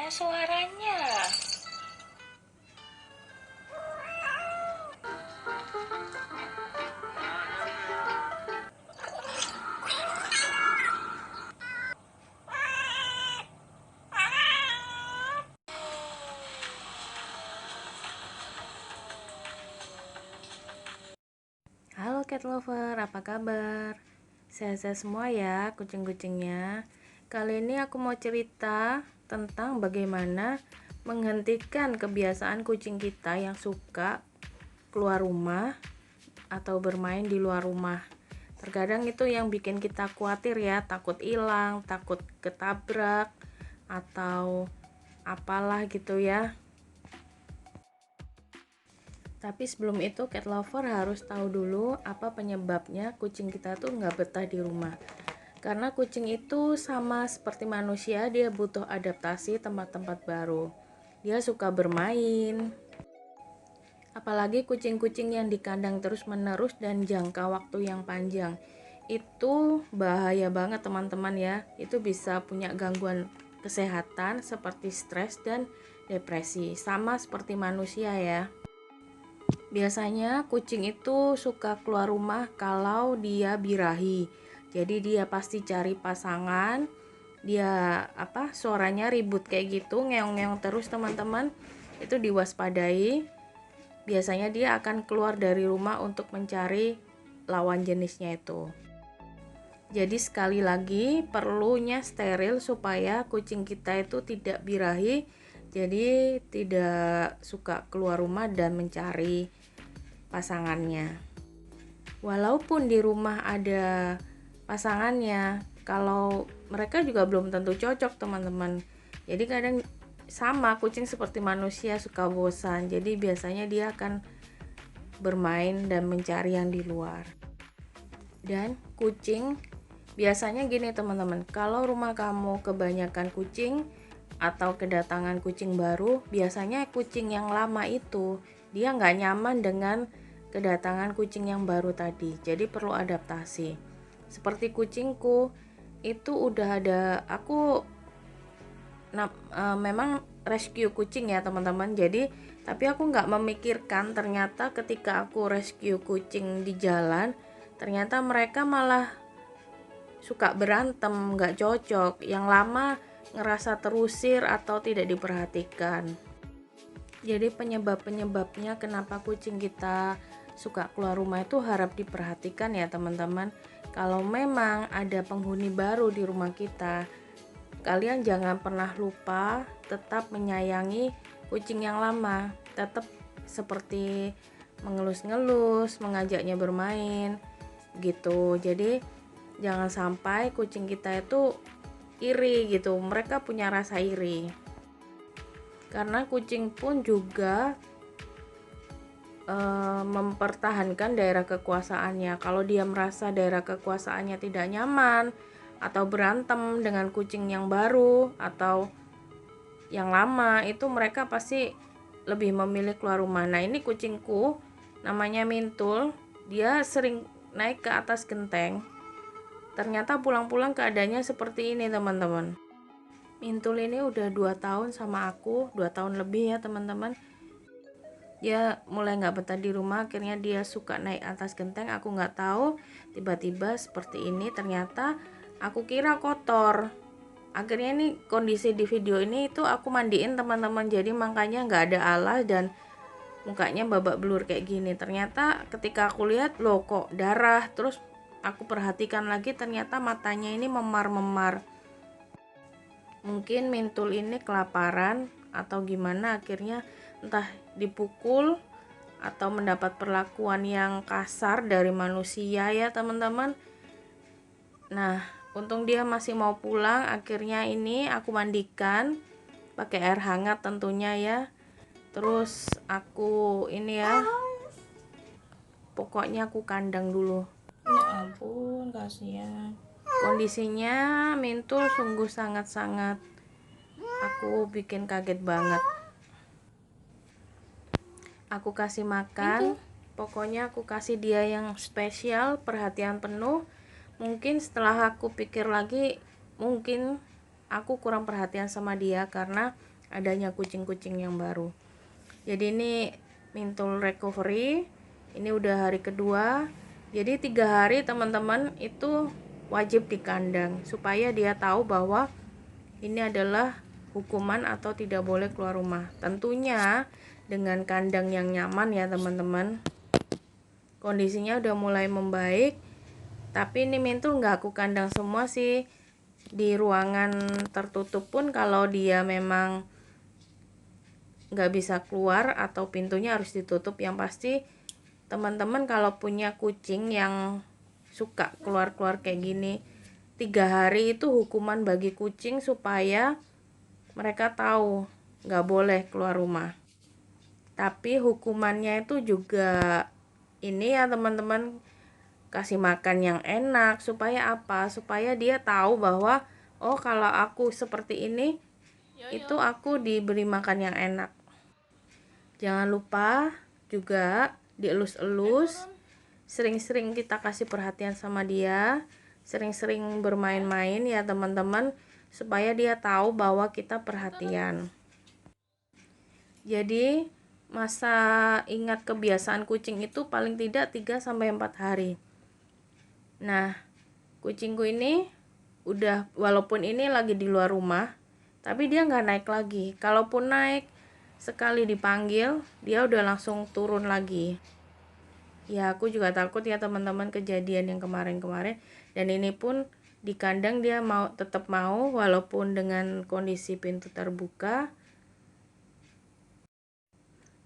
mana suaranya? Halo cat lover, apa kabar? Sehat-sehat semua ya kucing-kucingnya. Kali ini aku mau cerita tentang bagaimana menghentikan kebiasaan kucing kita yang suka keluar rumah atau bermain di luar rumah. Terkadang itu yang bikin kita khawatir ya, takut hilang, takut ketabrak atau apalah gitu ya. Tapi sebelum itu cat lover harus tahu dulu apa penyebabnya kucing kita tuh nggak betah di rumah. Karena kucing itu sama seperti manusia, dia butuh adaptasi tempat-tempat baru. Dia suka bermain. Apalagi kucing-kucing yang di kandang terus-menerus dan jangka waktu yang panjang. Itu bahaya banget teman-teman ya. Itu bisa punya gangguan kesehatan seperti stres dan depresi. Sama seperti manusia ya. Biasanya kucing itu suka keluar rumah kalau dia birahi. Jadi dia pasti cari pasangan. Dia suaranya ribut kayak gitu, ngeong-ngeong terus teman-teman. Itu diwaspadai. Biasanya dia akan keluar dari rumah untuk mencari lawan jenisnya itu. Jadi sekali lagi perlunya steril supaya kucing kita itu tidak birahi. Jadi tidak suka keluar rumah dan mencari pasangannya. Walaupun di rumah ada pasangannya, kalau mereka juga belum tentu cocok teman-teman. Jadi kadang sama kucing seperti manusia suka bosan. Jadi biasanya dia akan bermain dan mencari yang di luar. Dan kucing biasanya gini teman-teman, kalau rumah kamu kebanyakan kucing atau kedatangan kucing baru, biasanya kucing yang lama itu dia nggak nyaman dengan kedatangan kucing yang baru tadi. Jadi perlu adaptasi. Seperti kucingku itu udah ada, aku memang rescue kucing ya teman-teman. Jadi tapi aku nggak memikirkan ternyata ketika aku rescue kucing di jalan, ternyata mereka malah suka berantem, nggak cocok. Yang lama ngerasa terusir atau tidak diperhatikan. Jadi penyebab-penyebabnya kenapa kucing kita suka keluar rumah itu harap diperhatikan ya teman-teman. Kalau memang ada penghuni baru di rumah kita, kalian jangan pernah lupa tetap menyayangi kucing yang lama. Tetap seperti mengelus-ngelus, mengajaknya bermain gitu. Jadi jangan sampai kucing kita itu iri gitu. Mereka punya rasa iri. Karena kucing pun juga mempertahankan daerah kekuasaannya. Kalau dia merasa daerah kekuasaannya tidak nyaman atau berantem dengan kucing yang baru atau yang lama, itu mereka pasti lebih memilih keluar rumah. Nah ini kucingku namanya Mintul, dia sering naik ke atas genteng. Ternyata pulang-pulang keadaannya seperti ini teman-teman. Mintul ini udah 2 tahun sama aku, 2 tahun lebih ya teman-teman. Dia mulai nggak betah di rumah, akhirnya dia suka naik atas genteng. Aku nggak tahu tiba-tiba seperti ini. Ternyata aku kira kotor. Akhirnya ini kondisi di video ini itu aku mandiin teman-teman, jadi makanya nggak ada alas dan mukanya babak belur kayak gini. Ternyata ketika aku lihat loh kok darah, terus aku perhatikan lagi ternyata matanya ini memar-memar. Mungkin Mintul ini kelaparan atau gimana, akhirnya entah dipukul atau mendapat perlakuan yang kasar dari manusia ya teman-teman. Nah untung dia masih mau pulang. Akhirnya ini aku mandikan pakai air hangat tentunya ya. Terus aku ini ya, pokoknya aku kandang dulu. Ya ampun kasihan. Kondisinya Mintul sungguh sangat-sangat aku bikin kaget banget. Aku kasih makan, pokoknya aku kasih dia yang spesial, perhatian penuh. Mungkin setelah aku pikir lagi, mungkin aku kurang perhatian sama dia karena adanya kucing-kucing yang baru. Jadi ini Mintul recovery, ini udah hari kedua. Jadi 3 hari teman-teman itu wajib di kandang supaya dia tahu bahwa ini adalah hukuman atau tidak boleh keluar rumah. Tentunya dengan kandang yang nyaman ya teman-teman. Kondisinya udah mulai membaik, tapi ini Mintul nggak aku kandang semua sih. Di ruangan tertutup pun kalau dia memang nggak bisa keluar atau pintunya harus ditutup. Yang pasti teman-teman kalau punya kucing yang suka keluar-keluar kayak gini, 3 hari itu hukuman bagi kucing supaya mereka tahu nggak boleh keluar rumah. Tapi hukumannya itu juga ini ya teman-teman, kasih makan yang enak. Supaya apa? Supaya dia tahu bahwa oh kalau aku seperti ini itu aku diberi makan yang enak. Jangan lupa juga dielus-elus, sering-sering kita kasih perhatian sama dia, sering-sering bermain-main ya teman-teman, supaya dia tahu bahwa kita perhatian. Jadi masa ingat kebiasaan kucing itu paling tidak 3-4 hari. Nah, kucingku ini udah, walaupun ini lagi di luar rumah, tapi dia nggak naik lagi. Kalaupun naik, sekali dipanggil dia udah langsung turun lagi. Ya aku juga takut ya teman-teman kejadian yang kemarin-kemarin. Dan ini pun di kandang dia tetap mau walaupun dengan kondisi pintu terbuka.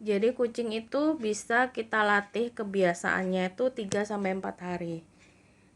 Jadi kucing itu bisa kita latih kebiasaannya itu 3-4 hari.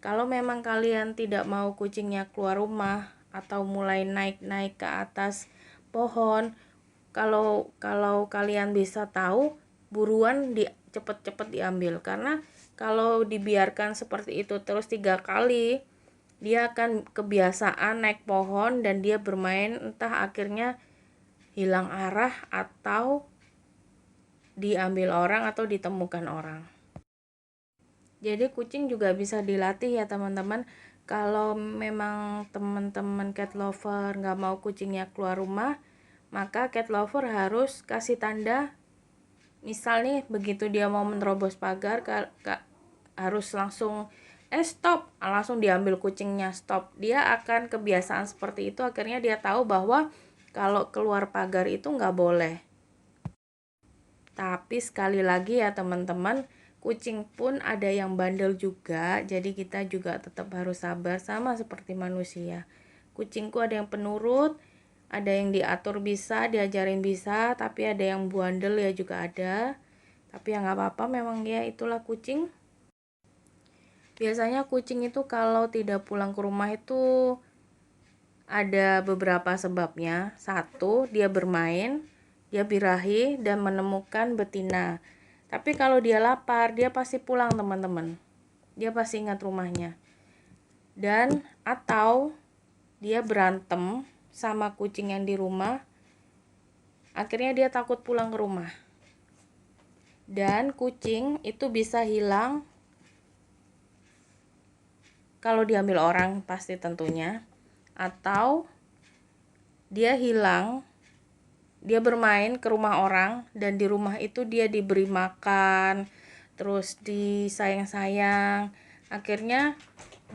Kalau memang kalian tidak mau kucingnya keluar rumah atau mulai naik-naik ke atas pohon, kalau kalian bisa tahu, buruan cepet-cepet diambil. Karena kalau dibiarkan seperti itu terus 3 kali, dia akan kebiasaan naik pohon dan dia bermain, entah akhirnya hilang arah atau diambil orang atau ditemukan orang. Jadi kucing juga bisa dilatih ya teman-teman. Kalau memang teman-teman cat lover nggak mau kucingnya keluar rumah, maka cat lover harus kasih tanda. Misal nih begitu dia mau menerobos pagar, harus langsung stop, langsung diambil kucingnya, stop. Dia akan kebiasaan seperti itu, akhirnya dia tahu bahwa kalau keluar pagar itu nggak boleh. Tapi sekali lagi ya teman-teman, kucing pun ada yang bandel juga, jadi kita juga tetap harus sabar, sama seperti manusia. Kucingku ada yang penurut, ada yang diatur bisa, diajarin bisa, tapi ada yang bandel ya juga ada. Tapi ya nggak apa-apa, memang ya itulah kucing. Biasanya kucing itu kalau tidak pulang ke rumah itu ada beberapa sebabnya. Satu, dia bermain, dia birahi dan menemukan betina. Tapi kalau dia lapar, dia pasti pulang teman-teman. Dia pasti ingat rumahnya. Dan atau dia berantem sama kucing yang di rumah, akhirnya dia takut pulang ke rumah. Dan kucing itu bisa hilang kalau diambil orang pasti tentunya. Atau dia hilang, dia bermain ke rumah orang dan di rumah itu dia diberi makan, terus disayang-sayang, akhirnya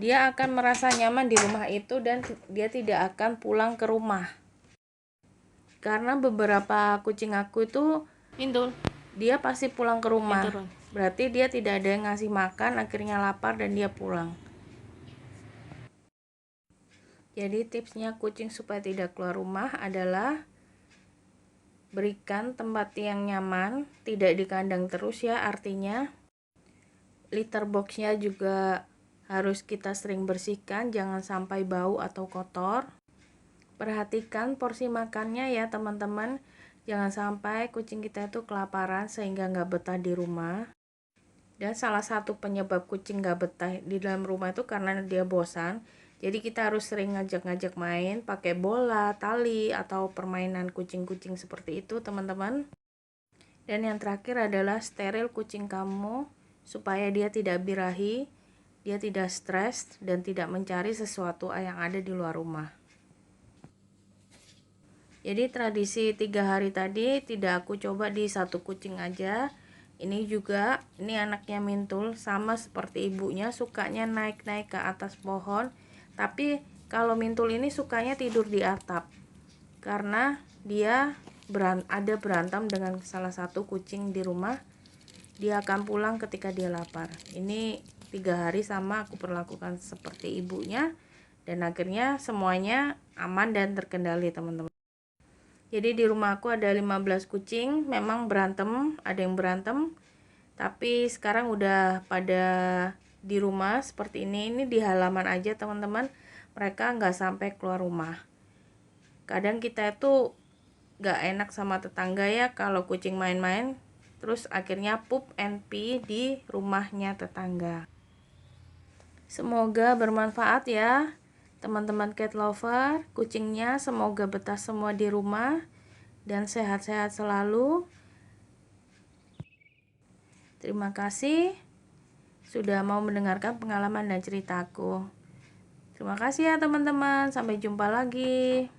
dia akan merasa nyaman di rumah itu dan dia tidak akan pulang ke rumah. Karena beberapa kucing aku itu dia pasti pulang ke rumah, berarti dia tidak ada yang ngasih makan, akhirnya lapar dan dia pulang. Jadi tipsnya kucing supaya tidak keluar rumah adalah berikan tempat yang nyaman, tidak di kandang terus ya, artinya litter boxnya juga harus kita sering bersihkan, jangan sampai bau atau kotor. Perhatikan porsi makannya ya teman-teman, jangan sampai kucing kita itu kelaparan sehingga nggak betah di rumah. Dan salah satu penyebab kucing nggak betah di dalam rumah itu karena dia bosan. Jadi kita harus sering ngajak-ngajak main pakai bola, tali, atau permainan kucing-kucing seperti itu teman-teman. Dan yang terakhir adalah steril kucing kamu supaya dia tidak birahi, dia tidak stres, dan tidak mencari sesuatu yang ada di luar rumah. Jadi tradisi 3 hari tadi tidak aku coba di satu kucing aja. Ini juga, ini anaknya Mintul, sama seperti ibunya, sukanya naik-naik ke atas pohon. Tapi kalau Mintul ini sukanya tidur di atap, karena dia ada berantem dengan salah satu kucing di rumah. Dia akan pulang ketika dia lapar. Ini 3 hari sama aku perlakukan seperti ibunya, dan akhirnya semuanya aman dan terkendali, teman-teman. Jadi di rumah aku ada 15 kucing, memang berantem, ada yang berantem, tapi sekarang udah pada di rumah seperti ini di halaman aja, teman-teman. Mereka nggak sampai keluar rumah. Kadang kita itu nggak enak sama tetangga ya, kalau kucing main-main terus akhirnya poop and pee di rumahnya tetangga. Semoga bermanfaat ya teman-teman cat lover. Kucingnya semoga betah semua di rumah dan sehat-sehat selalu. Terima kasih sudah mau mendengarkan pengalaman dan ceritaku. Terima kasih ya teman-teman, sampai jumpa lagi.